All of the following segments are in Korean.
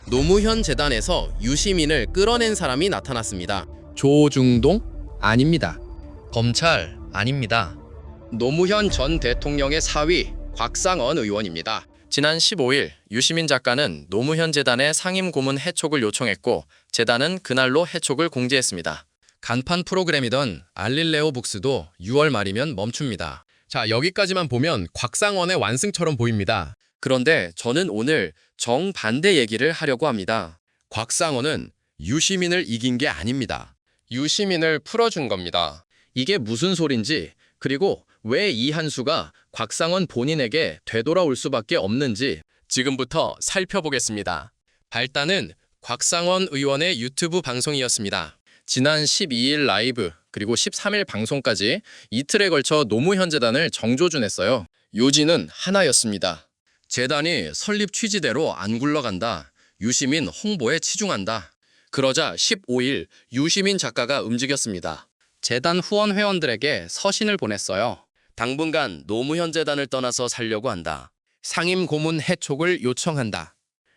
노무현 재단에서 유시민을 끌어낸 사람이 나타났습니다. 조중동? 아닙니다. 검찰 아닙니다. 노무현 전 대통령의 사위 곽상언 의원입니다. 지난 15일 유시민 작가는 노무현 재단의 상임 고문 해촉을 요청했고 재단은 그날로 해촉을 공지했습니다. 간판 프로그램이던 알릴레오 북스도 6월 말이면 멈춥니다. 자, 여기까지만 보면 곽상언의 완승처럼 보입니다. 그런데 저는 오늘 정반대 얘기를 하려고 합니다. 곽상언은 유시민을 이긴 게 아닙니다. 유시민을 풀어준 겁니다. 이게 무슨 소린지, 그리고 왜 이한수가 곽상언 본인에게 되돌아올 수밖에 없는지 지금부터 살펴보겠습니다. 발단은 곽상언 의원의 유튜브 방송이었습니다. 지난 12일 라이브 그리고 13일 방송까지 이틀에 걸쳐 노무현 재단을 정조준했어요. 요지는 하나였습니다. 재단이 설립 취지대로 안 굴러간다. 유시민 홍보에 치중한다. 그러자 15일 유시민 작가가 움직였습니다. 재단 후원 회원들에게 서신을 보냈어요. 당분간 노무현 재단을 떠나서 살려고 한다. 상임 고문 해촉을 요청한다.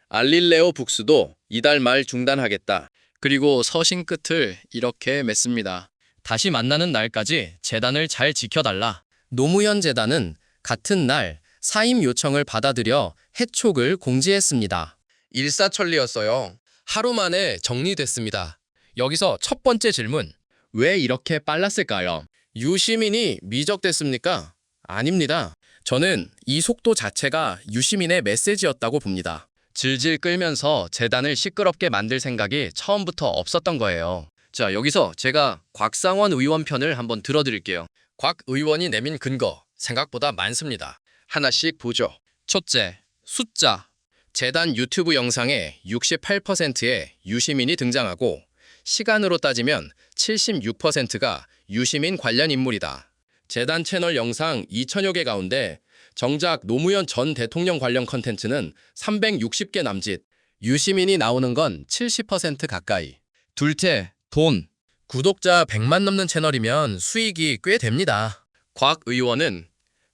알릴레오 북스도 이달 말 중단하겠다. 그리고 서신 끝을 이렇게 맺습니다. 다시 만나는 날까지 재단을 잘 지켜달라. 노무현 재단은 같은 날 사임 요청을 받아들여 해촉을 공지했습니다. 일사천리였어요. 하루 만에 정리됐습니다. 여기서 첫 번째 질문. 왜 이렇게 빨랐을까요? 유시민이 미적됐습니까? 아닙니다. 저는 이 속도 자체가 유시민의 메시지였다고 봅니다. 질질 끌면서 재단을 시끄럽게 만들 생각이 처음부터 없었던 거예요. 자, 여기서 제가 곽상언 의원 편을 한번 들어드릴게요. 곽 의원이 내민 근거 생각보다 많습니다. 하나씩 보죠. 첫째, 숫자. 재단 유튜브 영상에 68%의 유시민이 등장하고 시간으로 따지면 76%가 유시민 관련 인물이다. 재단 채널 영상 2천여 개 가운데 정작 노무현 전 대통령 관련 컨텐츠는 360개 남짓, 유시민이 나오는 건 70% 가까이. 둘째, 돈. 구독자 100만 넘는 채널이면 수익이 꽤 됩니다. 곽 의원은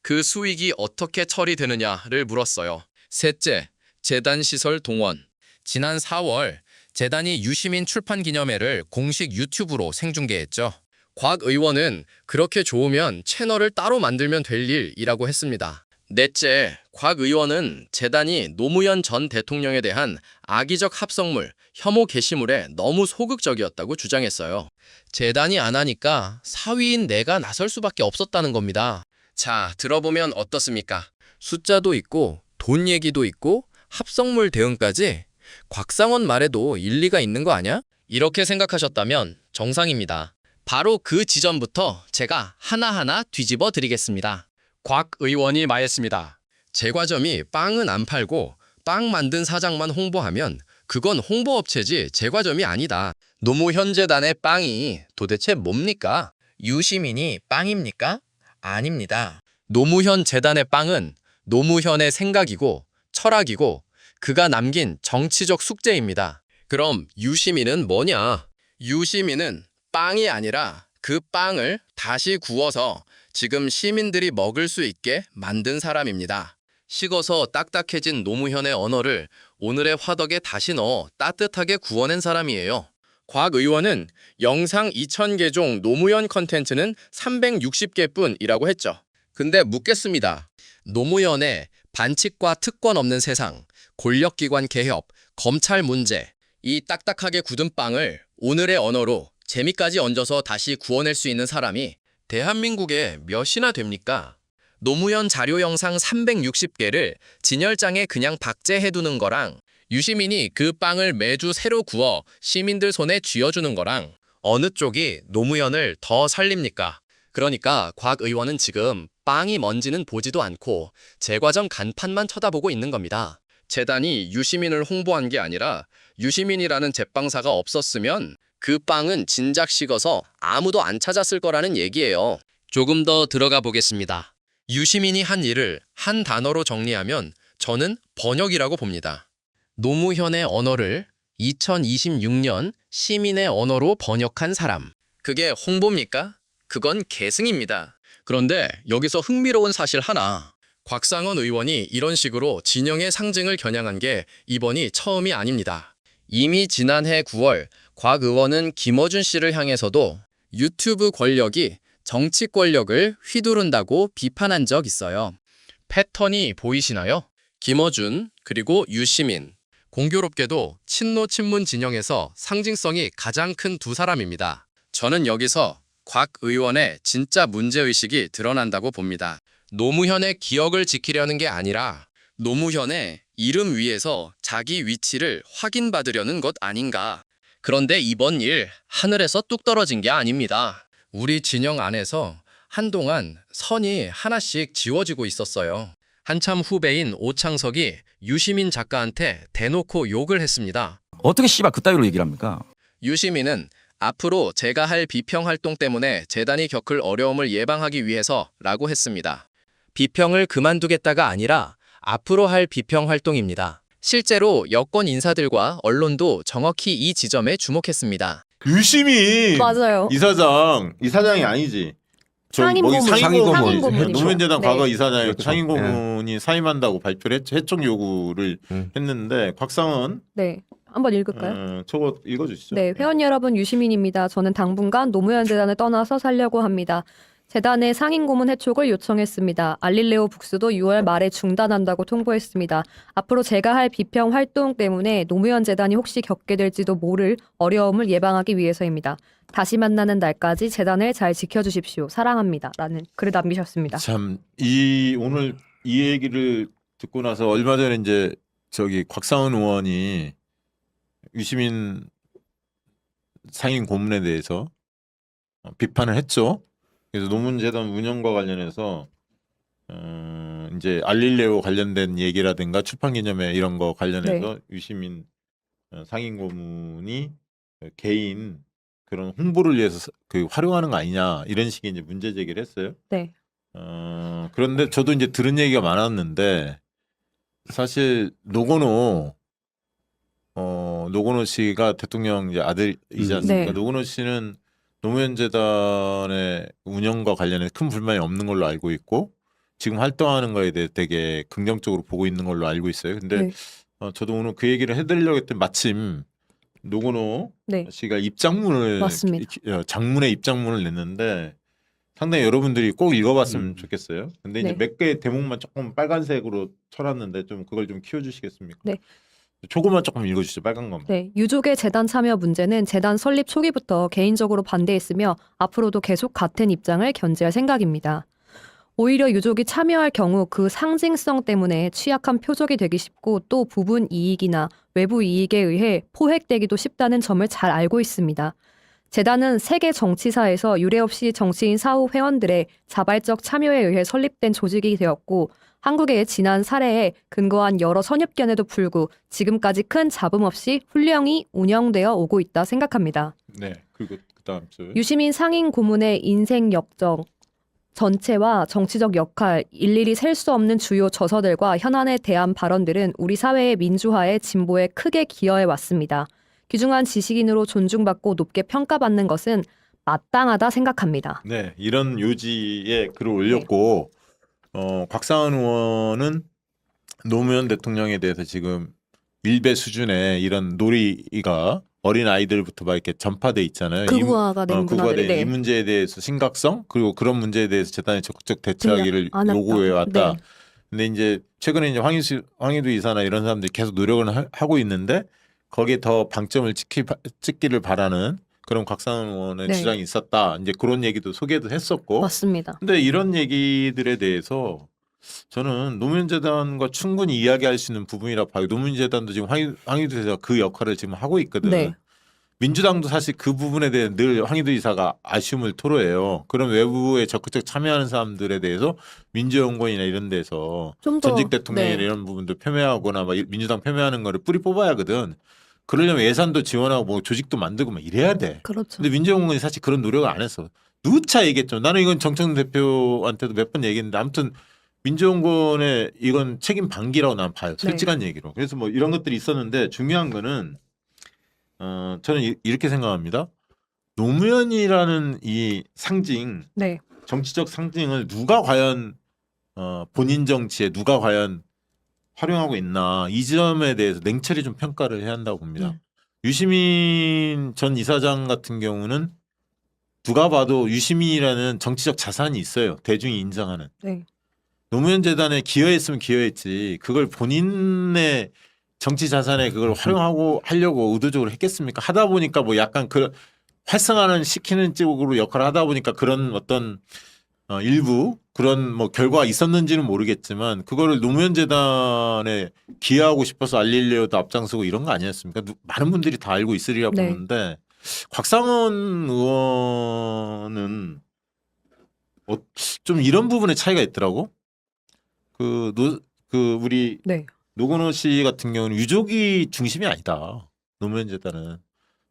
그 수익이 어떻게 처리되느냐를 물었어요. 셋째, 재단 시설 동원. 지난 4월 재단이 유시민 출판 기념회를 공식 유튜브로 생중계했죠. 곽 의원은 그렇게 좋으면 채널을 따로 만들면 될 일이라고 했습니다. 넷째, 곽 의원은 재단이 노무현 전 대통령에 대한 악의적 합성물, 혐오 게시물에 너무 소극적이었다고 주장했어요. 재단이 안 하니까 사위인 내가 나설 수밖에 없었다는 겁니다. 자, 들어보면 어떻습니까? 숫자도 있고 돈 얘기도 있고 합성물 대응까지 곽상언 말에도 일리가 있는 거 아냐? 이렇게 생각하셨다면 정상입니다. 바로 그 지점부터 제가 하나하나 뒤집어 드리겠습니다. 곽 의원이 말했습니다. 제과점이 빵은 안 팔고 빵 만든 사장만 홍보하면 그건 홍보업체지 제과점이 아니다. 노무현 재단의 빵이 도대체 뭡니까? 유시민이 빵입니까? 아닙니다. 노무현 재단의 빵은 노무현의 생각이고 철학이고 그가 남긴 정치적 숙제입니다. 그럼 유시민은 뭐냐? 유시민은 빵이 아니라 그 빵을 다시 구워서 지금 시민들이 먹을 수 있게 만든 사람입니다. 식어서 딱딱해진 노무현의 언어를 오늘의 화덕에 다시 넣어 따뜻하게 구워낸 사람이에요. 곽 의원은 영상 2,000개종 노무현 컨텐츠는 360개뿐이라고 했죠. 근데 묻겠습니다. 노무현의 반칙과 특권 없는 세상, 권력기관 개혁, 검찰 문제, 이 딱딱하게 굳은 빵을 오늘의 언어로 재미까지 얹어서 다시 구워낼 수 있는 사람이 대한민국에 몇이나 됩니까? 노무현 자료 영상 360개를 진열장에 그냥 박제해두는 거랑 유시민이 그 빵을 매주 새로 구워 시민들 손에 쥐어주는 거랑 어느 쪽이 노무현을 더 살립니까? 그러니까 곽 의원은 지금 빵이 뭔지는 보지도 않고 제과점 간판만 쳐다보고 있는 겁니다. 재단이 유시민을 홍보한 게 아니라 유시민이라는 제빵사가 없었으면 그 빵은 진작 식어서 아무도 안 찾았을 거라는 얘기예요. 조금 더 들어가 보겠습니다. 유시민이 한 일을 한 단어로 정리하면 저는 번역이라고 봅니다. 노무현의 언어를 2026년 시민의 언어로 번역한 사람. 그게 홍보입니까? 그건 계승입니다. 그런데 여기서 흥미로운 사실 하나. 곽상원 의원이 이런 식으로 진영의 상징을 겨냥한 게 이번이 처음이 아닙니다. 이미 지난해 9월 곽 의원은 김어준 씨를 향해서도 유튜브 권력이 정치 권력을 휘두른다고 비판한 적 있어요. 패턴이 보이시나요? 김어준 그리고 유시민. 공교롭게도 친노 친문 진영에서 상징성이 가장 큰 두 사람입니다. 저는 여기서 곽 의원의 진짜 문제의식이 드러난다고 봅니다. 노무현의 기억을 지키려는 게 아니라 노무현의 이름 위에서 자기 위치를 확인받으려는 것 아닌가. 그런데 이번 일 하늘에서 뚝 떨어진 게 아닙니다. 우리 진영 안에서 한동안 선이 하나씩 지워지고 있었어요. 한참 후배인 오창석이 유시민 작가한테 대놓고 욕을 했습니다. 어떻게 씨발 그따위로 얘기를 합니까? 유시민은 앞으로 제가 할 비평 활동 때문에 재단이 겪을 어려움을 예방하기 위해서라고 했습니다. 비평을 그만두겠다가 아니라 앞으로 할 비평 활동입니다. 실제로 여권 인사들과 언론도 정확히 이 지점에 주목했습니다. 유시민 맞아요. 이사장이 아니지. 상임고문이죠. 노무현재단 네. 과거 이사장이 그렇죠. 상임고문이 사임한다고 발표를 해촉 요구를 했는데 곽상원 네. 한번 읽을까요? 저거 읽어주시죠. 네, 회원 여러분 유시민입니다. 저는 당분간 노무현 재단을 떠나서 살려고 합니다. 재단의 상임고문 해촉을 요청했습니다. 알릴레오 북스도 6월 말에 중단한다고 통보했습니다. 앞으로 제가 할 비평 활동 때문에 노무현 재단이 혹시 겪게 될지도 모를 어려움을 예방하기 위해서입니다. 다시 만나는 날까지 재단을 잘 지켜주십시오. 사랑합니다. 라는 글을 남기셨습니다. 참 오늘 이 얘기를 듣고 나서 얼마 전에 이제 저기 곽상원 의원이 유시민 상임 고문에 대해서 비판을 했죠. 그래서 노무현재단 운영과 관련해서 이제 알릴레오 관련된 얘기라든가 출판기념회 이런 거 관련해서 유시민 상임 고문이 개인 그런 홍보를 위해서 그 활용하는 거 아니냐 이런 식의 이제 문제 제기를 했어요. 네. 그런데 저도 이제 들은 얘기가 많았는데 사실 노건호 씨가 대통령 이제 아들이지 않습니까? 네. 노건호 씨는 노무현 재단의 운영과 관련해 큰 불만이 없는 걸로 알고 있고 지금 활동하는 거에 대해 되게 긍정적으로 보고 있는 걸로 알고 있어요. 근데 네. 저도 오늘 그 얘기를 해드리려고 했더니 마침 노건호 네. 씨가 입장문을 맞습니다. 장문의 입장문을 냈는데 상당히 여러분들이 꼭 읽어봤으면 좋겠어요. 근데 이제 네. 몇 개의 대목만 조금 빨간색으로 쳐놨는데 좀 그걸 좀 키워주시겠습니까? 네. 조금만 조금 읽어주시죠. 빨간 것만. 네, 유족의 재단 참여 문제는 재단 설립 초기부터 개인적으로 반대했으며 앞으로도 계속 같은 입장을 견지할 생각입니다. 오히려 유족이 참여할 경우 그 상징성 때문에 취약한 표적이 되기 쉽고 또 부분 이익이나 외부 이익에 의해 포획되기도 쉽다는 점을 잘 알고 있습니다. 재단은 세계 정치사에서 유례없이 정치인 사후 회원들의 자발적 참여에 의해 설립된 조직이 되었고 한국의 지난 사례에 근거한 여러 선입견에도 불구 지금까지 큰 잡음 없이 훌륭히 운영되어 오고 있다 생각합니다. 네. 그리고 그다음 줄. 유시민 상임 고문의 인생 역정 전체와 정치적 역할, 일일이 셀 수 없는 주요 저서들과 현안에 대한 발언들은 우리 사회의 민주화에 진보에 크게 기여해 왔습니다. 귀중한 지식인으로 존중받고 높게 평가받는 것은 마땅하다 생각합니다. 네. 이런 요지에 글을 올렸고 곽상원 의원은 노무현 대통령에 대해서 지금 일배 수준의 이런 놀이가 어린 아이들부터 막 이렇게 전파돼 있잖아요. 극우화가 된 문화들이. 극우화된 이 문제에 대해서 심각성 그리고 그런 문제에 대해서 재단이 적극적 대처하기를 안 했다. 요구해 왔다. 네. 근데 이제 최근에 이제 황희두 이사나 이런 사람들이 계속 노력을 하고 있는데 거기에 더 방점을 찍기를 바라는 그런 곽상원 의원의 네. 주장이 있었다. 이제 그런 얘기도 소개도 했었고. 맞습니다. 근데 이런 얘기들에 대해서 저는 노무현재단과 충분히 이야기할 수 있는 부분이라 봐요. 노무현재단도 지금 황희두 이사가 그 역할을 지금 하고 있거든. 네. 민주당도 사실 그 부분에 대해 늘 황희두 이사가 아쉬움을 토로해요. 그런 외부에 적극적 참여하는 사람들에 대해서 민주연구원이나 이런 데서 좀 더, 전직 대통령이나 네. 이런 부분들 폄훼하거나 막 민주당 폄훼하는 거를 뿌리 뽑아야 하거든. 그러려면 예산도 지원하고 뭐 조직도 만들고 막 이래야 돼. 그렇죠. 근데 민주연구원이 사실 그런 노력을 안 했어. 누차 얘기했죠. 나는 이건 정청 대표한테도 몇 번 얘기했는데 아무튼 민주연구원의 이건 책임 방기라고 난 봐요. 솔직한 얘기로. 그래서 뭐 이런 것들이 있었는데 중요한 거는 저는 이렇게 생각합니다. 노무현이라는 이 상징, 네. 정치적 상징을 누가 과연 본인 정치에 누가 과연 활용하고 있나 이 점에 대해서 냉철히 좀 평가를 해야 한다고 봅니다. 유시민 전 이사장 같은 경우는 누가 봐도 유시민이라는 정치적 자산이 있어요. 대중이 인정하는. 네. 노무현 재단에 기여했으면 기여했지. 그걸 본인의 정치 자산에 그걸 활용하고 하려고 의도적으로 했겠습니까? 하다 보니까 뭐 약간 그 활성화는 시키는 쪽으로 역할을 하다 보니까 그런 어떤 일부 그런 뭐 결과가 있었는지는 모르겠지만 그거를 노무현 재단에 기여하고 싶어서 알리려고 앞장서고 이런 거 아니었습니까? 많은 분들이 다 알고 있으리라 네. 보는데 곽상원 의원은 좀 이런 부분에 차이가 있더라고. 우리 네. 노건호 씨 같은 경우는 유족이 중심이 아니다. 노무현 재단은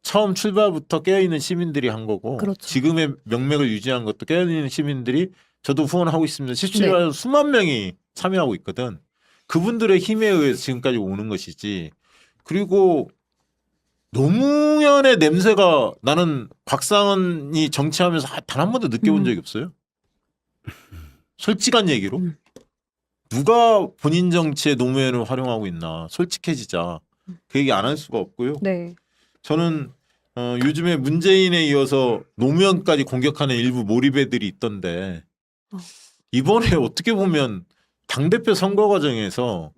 처음 출발부터 깨어있는 시민들이 한 거고 그렇죠. 지금의 명맥을 유지한 것도 깨어있는 시민들이 저도 후원하고 있습니다. 실제로 수만 명이 참여하고 있거든. 그분들의 힘에 의해서 지금까지 오는 것이지. 그리고 노무현의 냄새가 나는 곽상원이 정치하면서 단 한 번도 느껴본 적이 없어요. 솔직한 얘기로. 누가 본인 정치에 노무현을 활용하고 있나 솔직해지자. 그 얘기 안 할 수가 없고요. 네. 저는 요즘에 문재인에 이어서 노무현까지 공격하는 일부 몰입애들이 있던데 이번에 어떻게 보면 당대표 선거 과정에서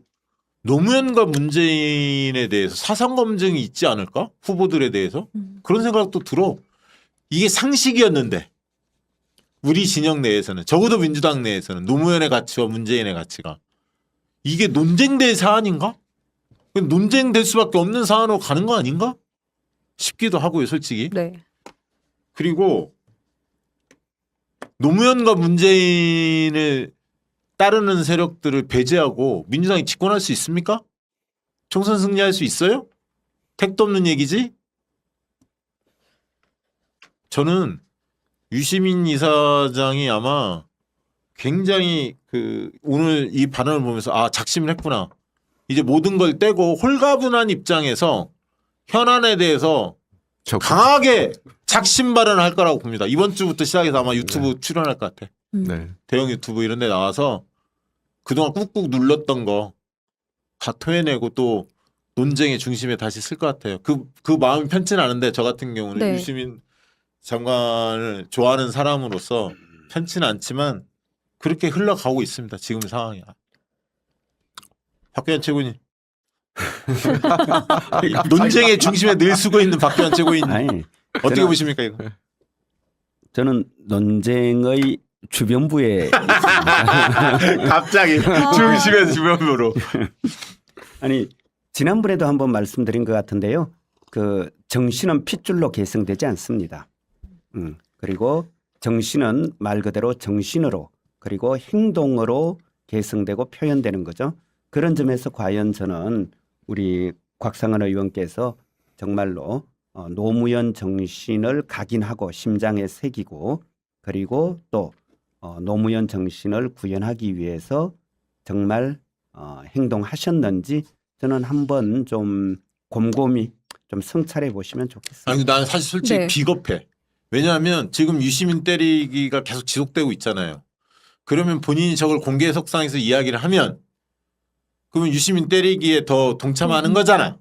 노무현과 문재인에 대해서 사상 검증이 있지 않을까? 후보들에 대해서? 그런 생각도 들어. 이게 상식이었는데 우리 진영 내에서는 적어도 민주당 내에서는 노무현의 가치와 문재인의 가치가 이게 논쟁될 사안인가? 논쟁될 수밖에 없는 사안으로 가는 거 아닌가? 싶기도 하고요, 솔직히. 네. 그리고 노무현과 문재인을 따르는 세력들을 배제하고 민주당이 집권할 수 있습니까? 총선 승리할 수 있어요? 택도 없는 얘기지? 저는 유시민 이사장이 아마 굉장히 오늘 이 발언을 보면서 작심을 했구나. 이제 모든 걸 떼고 홀가분한 입장에서 현안에 대해서 강하게 작심 발언을 할 거라고 봅니다. 이번 주부터 시작해서 아마 유튜브 출연할 것 같아. 네. 대형 유튜브 이런 데 나와서 그동안 꾹꾹 눌렀던 거 다 토해내고 또 논쟁의 중심에 다시 쓸 것 같아요. 그 마음이 편치는 않은데 저 같은 경우는 네. 유시민 장관을 좋아하는 사람으로서 편치는 않지만 그렇게 흘러가고 있습니다. 지금 상황이. 박규환 최고님. 논쟁의 중심에 늘 쓰고 있는 박규환 최고님. 아니, 어떻게 저는- 보십니까 이거? 저는 논쟁의 주변부에 갑자기 중심에서 주변부로. 아니 지난번에도 한번 말씀드린 것 같은데요. 그 정신은 핏줄로 계승되지 않습니다. 그리고 정신은 말 그대로 정신으로 그리고 행동으로 계승되고 표현되는 거죠. 그런 점에서 과연 저는 우리 곽상원 의원께서 정말로 노무현 정신을 각인하고 심장에 새기고 그리고 또 노무현 정신을 구현하기 위해서 정말 행동하셨는지 저는 한번 좀 곰곰이 좀 성찰해 보시면 좋겠습니다. 아니 난 사실 솔직히 네. 비겁해. 왜냐하면 지금 유시민 때리기가 계속 지속되고 있잖아요. 그러면 본인이 저걸 공개 석상에서 이야기를 하면 그러면 유시민 때리기에 더 동참하는 거잖아.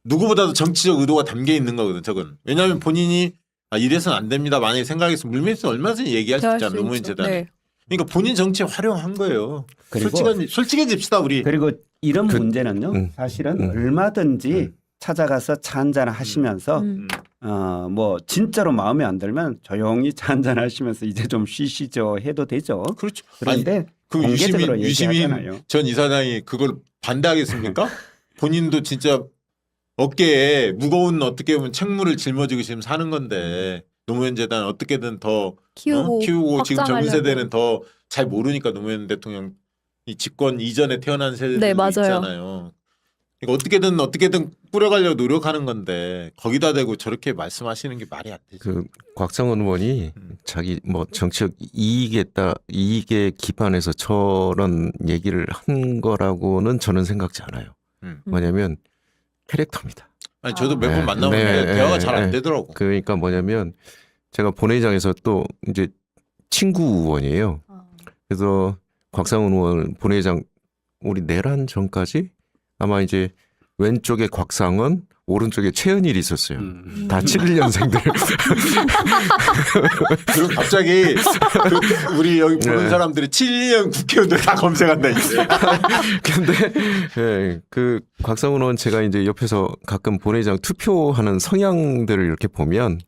누구보다도 정치적 의도가 담겨 있는 거거든. 저건. 왜냐하면 본인이 이래서는 안 됩니다. 만약에 생각했으면 물밑에서 얼마든지 얘기할 수 있잖아. 노무현 재단에. 네. 그러니까 본인 정치에 활용한 거예요. 그리고- 솔직해집시다 우리. 그리고 이런 문제는요. 사실은 얼마든지 찾아가서 차 한잔 하시면서 뭐 진짜로 마음에 안 들면 조용히 차 한잔 하시면서 이제 좀 쉬시죠 해도 되죠. 그렇죠. 그런데 그럼 공개적으로 유시민 얘기하잖아요. 전 이사장이 그걸 반대하겠습니까? 본인도 진짜 어깨에 무거운 어떻게 보면 책무를 짊어지고 지금 사는 건데 노무현 재단 어떻게든 더 키우고, 키우고 지금 젊은 확장하려고. 세대는 더 잘 모르니까 노무현 대통령 이 집권 이전에 태어난 세대들도 네, 맞아요. 있잖아요. 그러니까 어떻게든 뿌려가려고 노력하는 건데 거기다 대고 저렇게 말씀하시는 게 말이 안 되죠. 그 곽상원 의원이 자기 뭐 정치적 이익에 기반해서 저런 얘기를 한 거라고는 저는 생각지 않아요. 뭐냐면 캐릭터입니다. 아니 저도 몇 번 네, 만나보면 네, 대화가 네, 잘 안 네. 되더라고. 그러니까 뭐냐면 제가 본회의장에서 또 이제 친구 의원이에요. 그래서 곽상원 의원 본회의장 우리 내란 전까지 아마 이제 왼쪽에 곽상원, 오른쪽에 최은일이 있었어요. 다 71년생들. 그럼 갑자기 우리 여기 보는 네. 사람들이 7년 국회의원들 다 검색한다 이제. 근데 예, 그 곽상원 의원 제가 이제 옆에서 가끔 본회의장 투표하는 성향들을 이렇게 보면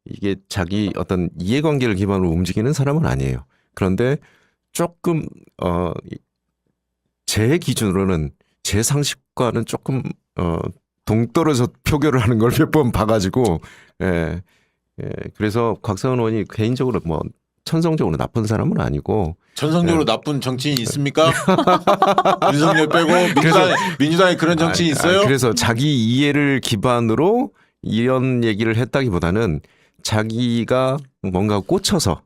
이게 자기 어떤 이해관계를 기반으로 움직이는 사람은 아니에요. 그런데 조금 제 기준으로는 제 상식과는 조금 동떨어져 표결을 하는 걸 몇 번 봐가지고 그래서 곽상원 의원이 개인적으로 뭐 천성적으로 나쁜 사람은 아니고 전성적으로 나쁜 정치인 있습니까? 윤석열 빼고 민주당에 그런 정치인 있어요? 그래서 자기 이해를 기반으로 이런 얘기를 했다기보다는 자기가 뭔가 꽂혀서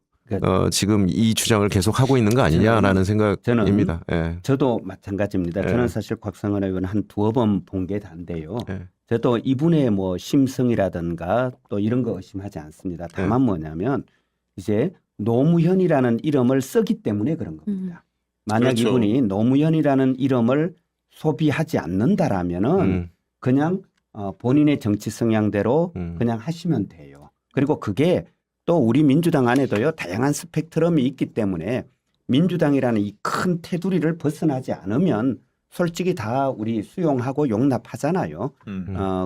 지금 이 주장을 계속 하고 있는 거 아니냐라는 생각입니다. 예. 저도 마찬가지입니다. 네. 저는 사실 곽상원 의원 한 두어 번 본 게 다인데요. 네. 저도 이분의 뭐 심성이라든가 또 이런 거 의심하지 않습니다. 다만 뭐냐면 이제 노무현이라는 이름을 쓰기 때문에 그런 겁니다. 만약 그렇죠. 이분이 노무현이라는 이름을 소비하지 않는다라면은 그냥 본인의 정치 성향대로 그냥 하시면 돼요. 그리고 그게 또 우리 민주당 안에도요 다양한 스펙트럼이 있기 때문에 민주당이라는 이 큰 테두리를 벗어나지 않으면 솔직히 다 우리 수용하고 용납하잖아요.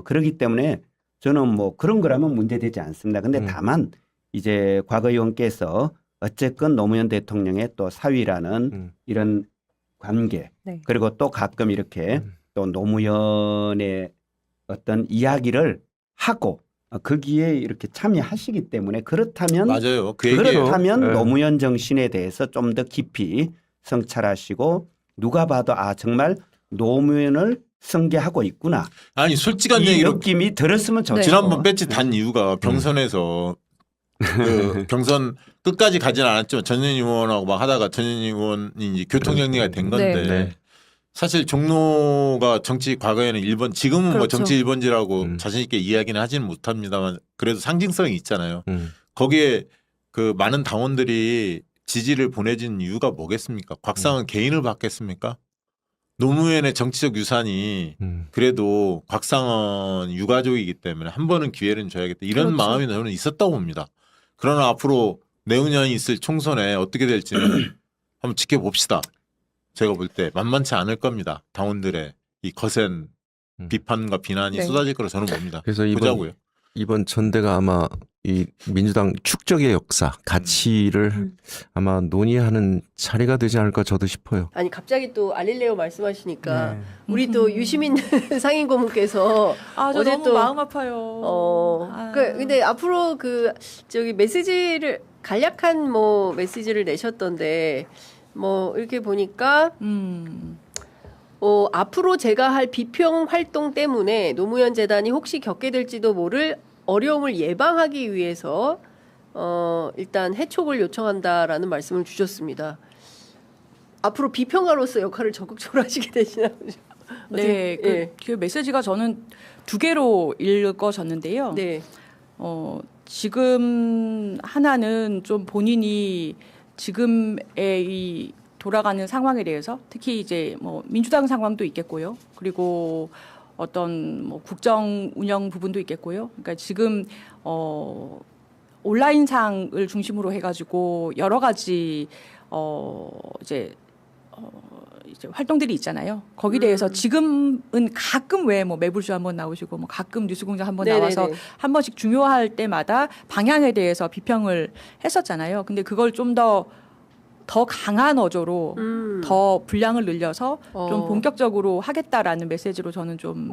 그렇기 때문에 저는 뭐 그런 거라면 문제되지 않습니다. 근데 다만 이제 곽 의원께서 어쨌건 노무현 대통령의 또 사위라는 이런 관계 네. 그리고 또 가끔 이렇게 또 노무현의 어떤 이야기를 하고 거기에 이렇게 참여하시기 때문에 그렇다면 맞아요. 그 얘기예요. 그렇다면 네. 노무현 정신에 대해서 좀 더 깊이 성찰하시고 누가 봐도 아 정말 노무현을 승계하고 있구나. 아니 솔직한 이 얘기로 느낌이 들었으면 좋죠. 지난번 배치 단 이유가 경선에서 그 경선 끝까지 가진 않았지만 전현희 의원하고 막 하다가 전현희 의원이 이제 교통정리가 된 건데 네. 사실 종로가 정치 과거에는 1번 지금은 뭐 그렇죠. 정치 1번지라고 자신 있게 이야기는 하지는 못합니다만 그래도 상징성이 있잖아요. 음. 거기에 그 많은 당원들이 지지를 보내준 이유가 뭐겠습니까? 곽상원 개인을 받겠습니까? 노무현의 정치적 유산이 그래도 곽상원 유가족이기 때문에 한 번은 기회를 줘야겠다. 이런 그렇죠. 마음이 저는 있었다고 봅니다. 그러나 앞으로 내후년이 있을 총선에 어떻게 될지는 한번 지켜봅시다. 제가 볼 때 만만치 않을 겁니다. 당원들의 이 거센 비판과 비난이 네. 쏟아질 거로 저는 봅니다. 그래서 보자고요. 이번 전대가 아마 이 민주당 축적의 역사, 가치를 아마 논의하는 자리가 되지 않을까 저도 싶어요. 아니 갑자기 또 알릴레오 말씀하시니까 우리 또 유시민 상임 고문께서 아, 저 어제 너무 또 마음 아파요. 아. 근데 앞으로 그 저기 메시지를 간략한 뭐 메시지를 내셨던데 뭐 이렇게 보니까 앞으로 제가 할 비평 활동 때문에 노무현 재단이 혹시 겪게 될지도 모를 어려움을 예방하기 위해서 일단 해촉을 요청한다라는 말씀을 주셨습니다. 앞으로 비평가로서 역할을 적극적으로 하시게 되시나요? 네, 그 메시지가 저는 두 개로 읽어졌는데요. 네. 지금 하나는 좀 본인이 지금의 이 돌아가는 상황에 대해서 특히 이제 뭐 민주당 상황도 있겠고요. 그리고 어떤 뭐 국정 운영 부분도 있겠고요. 그러니까 지금 온라인상을 중심으로 해가지고 여러 가지 이제 활동들이 있잖아요. 거기 대해서 지금은 가끔 왜 뭐 매불쇼 한번 나오시고 뭐 가끔 뉴스공장 한번 나와서 한 번씩 중요할 때마다 방향에 대해서 비평을 했었잖아요. 근데 그걸 좀 더 강한 어조로 더 분량을 늘려서 좀 본격적으로 하겠다라는 메시지로 저는 좀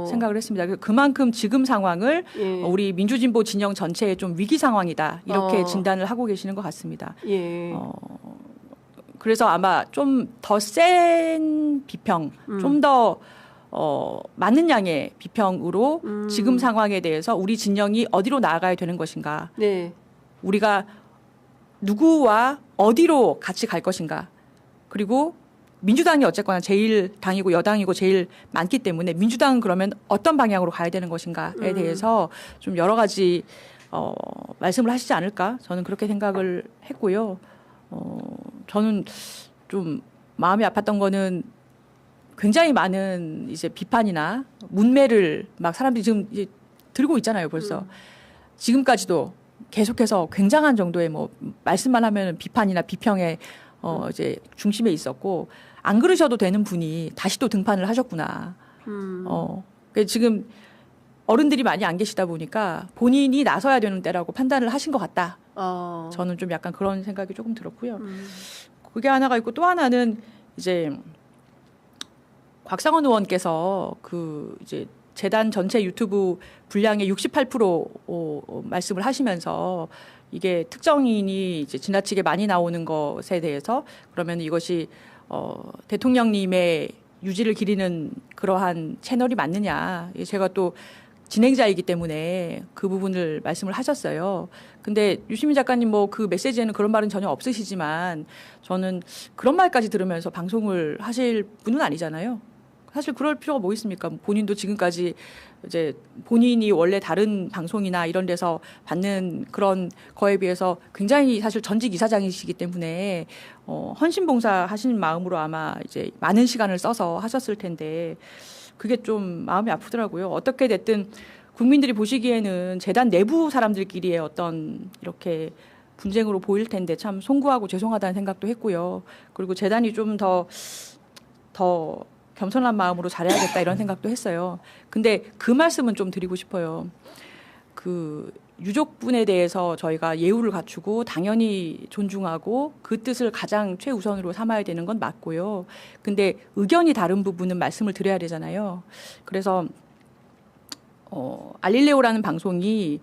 생각을 했습니다. 그만큼 지금 상황을 우리 민주진보 진영 전체의 좀 위기 상황이다 이렇게 진단을 하고 계시는 것 같습니다. 그래서 아마 좀 더 센 비평, 좀 더 많은 양의 비평으로 지금 상황에 대해서 우리 진영이 어디로 나아가야 되는 것인가, 우리가 누구와 어디로 같이 갈 것인가, 그리고 민주당이 어쨌거나 제일 당이고 여당이고 제일 많기 때문에 민주당은 그러면 어떤 방향으로 가야 되는 것인가에 대해서 좀 여러 가지 말씀을 하시지 않을까 저는 그렇게 생각을 했고요. 저는 좀 마음이 아팠던 거는 굉장히 많은 이제 비판이나 문매를 막 사람들이 지금 이제 들고 있잖아요, 벌써. 지금까지도 계속해서 굉장한 정도의 뭐 말씀만 하면 비판이나 비평의 이제 중심에 있었고, 안 그러셔도 되는 분이 다시 또 등판을 하셨구나. 그러니까 지금 어른들이 많이 안 계시다 보니까 본인이 나서야 되는 때라고 판단을 하신 것 같다. 저는 좀 약간 그런 생각이 조금 들었고요. 그게 하나가 있고, 또 하나는 이제 곽상원 의원께서 그 이제 재단 전체 유튜브 분량의 68% 말씀을 하시면서 이게 특정인이 이제 지나치게 많이 나오는 것에 대해서 그러면 이것이 대통령님의 유지를 기리는 그러한 채널이 맞느냐. 제가 또 진행자이기 때문에 그 부분을 말씀을 하셨어요. 근데 유시민 작가님 뭐 그 메시지에는 그런 말은 전혀 없으시지만 저는 그런 말까지 들으면서 방송을 하실 분은 아니잖아요. 사실 그럴 필요가 뭐 있습니까? 본인도 지금까지 이제 본인이 원래 다른 방송이나 이런 데서 받는 그런 거에 비해서 굉장히 사실 전직 이사장이시기 때문에 헌신봉사 하시는 마음으로 아마 이제 많은 시간을 써서 하셨을 텐데 그게 좀 마음이 아프더라고요. 어떻게 됐든 국민들이 보시기에는 재단 내부 사람들끼리의 어떤 이렇게 분쟁으로 보일 텐데 참 송구하고 죄송하다는 생각도 했고요. 그리고 재단이 좀 더 겸손한 마음으로 잘해야겠다 이런 생각도 했어요. 근데 그 말씀은 좀 드리고 싶어요. 그 유족분에 대해서 저희가 예우를 갖추고 당연히 존중하고 그 뜻을 가장 최우선으로 삼아야 되는 건 맞고요. 근데 의견이 다른 부분은 말씀을 드려야 되잖아요. 그래서 알릴레오라는 방송이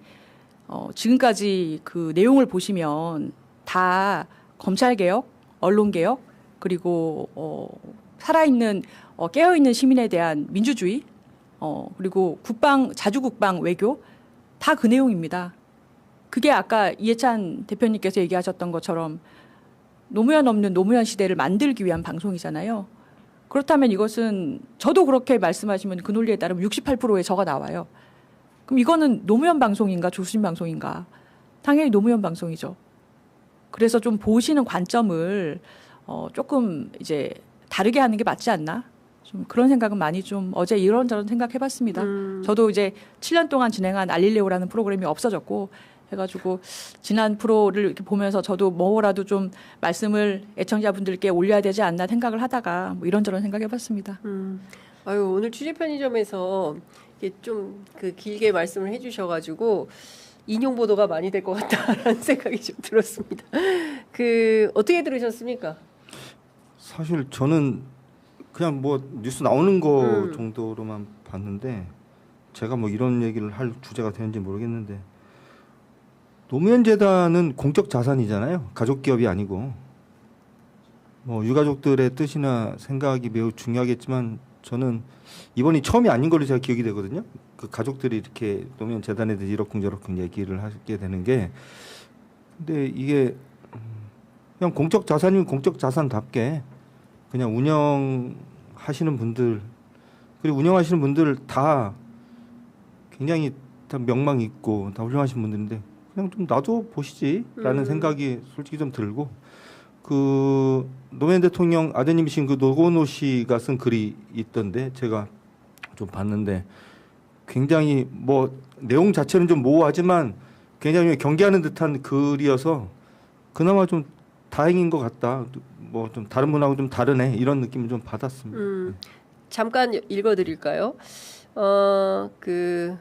지금까지 그 내용을 보시면 다 검찰개혁, 언론개혁, 그리고 살아있는 깨어있는 시민에 대한 민주주의, 그리고 자주국방 외교 다 그 내용입니다. 그게 아까 이해찬 대표님께서 얘기하셨던 것처럼 노무현 없는 노무현 시대를 만들기 위한 방송이잖아요. 그렇다면 이것은 저도 그렇게 말씀하시면 그 논리에 따르면 68%의 저가 나와요. 그럼 이거는 노무현 방송인가 조수진 방송인가? 당연히 노무현 방송이죠. 그래서 좀 보시는 관점을 조금 이제 다르게 하는 게 맞지 않나? 좀 그런 생각은 많이 좀 어제 이런저런 생각해봤습니다. 저도 이제 7년 동안 진행한 알릴레오라는 프로그램이 없어졌고 해가지고 지난 프로를 이렇게 보면서 저도 뭐라도 좀 말씀을 애청자분들께 올려야 되지 않나 생각을 하다가 뭐 이런저런 생각해봤습니다. 아유, 오늘 취재 편의점에서 이게 좀 그 길게 말씀을 해주셔가지고 인용 보도가 많이 될 것 같다라는 생각이 좀 들었습니다. 그 어떻게 들으셨습니까? 사실 저는 그냥 뭐 뉴스 나오는 거 정도로만 봤는데 제가 뭐 이런 얘기를 할 주제가 되는지 모르겠는데 노무현 재단은 공적 자산이잖아요. 가족 기업이 아니고 뭐 유가족들의 뜻이나 생각이 매우 중요하겠지만 저는 이번이 처음이 아닌 걸로 제가 기억이 되거든요. 그 가족들이 이렇게 노무현 재단에 대해서 이러쿵저러쿵 얘기를 하게 되는 게 근데 이게 그냥 공적 자산이면 공적 자산답게 그냥 운영하시는 분들 그리고 운영하시는 분들 다 굉장히 다 명망 있고 다 훌륭하신 분들인데 그냥 좀 놔둬 보시지라는 생각이 솔직히 좀 들고 그 노무현 대통령 아드님이신 그 노건호 씨가 쓴 글이 있던데 제가 좀 봤는데 굉장히 뭐 내용 자체는 좀 모호하지만 굉장히 경계하는 듯한 글이어서 그나마 좀 다행인 것 같다. 뭐 좀 다른 분하고 좀 다르네 이런 느낌을 좀 받았습니다. 잠깐 읽어드릴까요? 그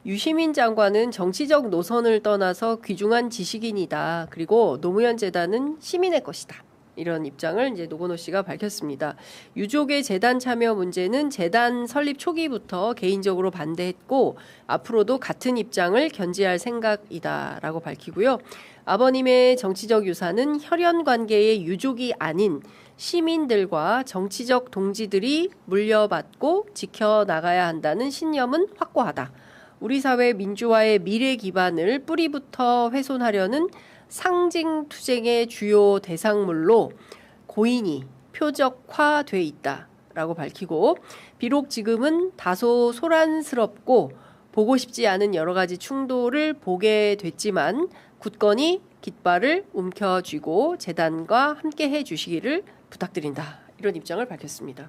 유시민 장관은 정치적 노선을 떠나서 귀중한 지식인이다. 그리고 노무현 재단은 시민의 것이다. 이런 입장을 이제 노건호 씨가 밝혔습니다. 유족의 재단 참여 문제는 재단 설립 초기부터 개인적으로 반대했고 앞으로도 같은 입장을 견지할 생각이다라고 밝히고요. 아버님의 정치적 유산은 혈연 관계의 유족이 아닌 시민들과 정치적 동지들이 물려받고 지켜나가야 한다는 신념은 확고하다. 우리 사회 민주화의 미래 기반을 뿌리부터 훼손하려는 상징 투쟁의 주요 대상물로 고인이 표적화돼 있다라고 밝히고 비록 지금은 다소 소란스럽고 보고 싶지 않은 여러 가지 충돌을 보게 됐지만 굳건히 깃발을 움켜쥐고 재단과 함께 해주시기를 부탁드린다. 이런 입장을 밝혔습니다.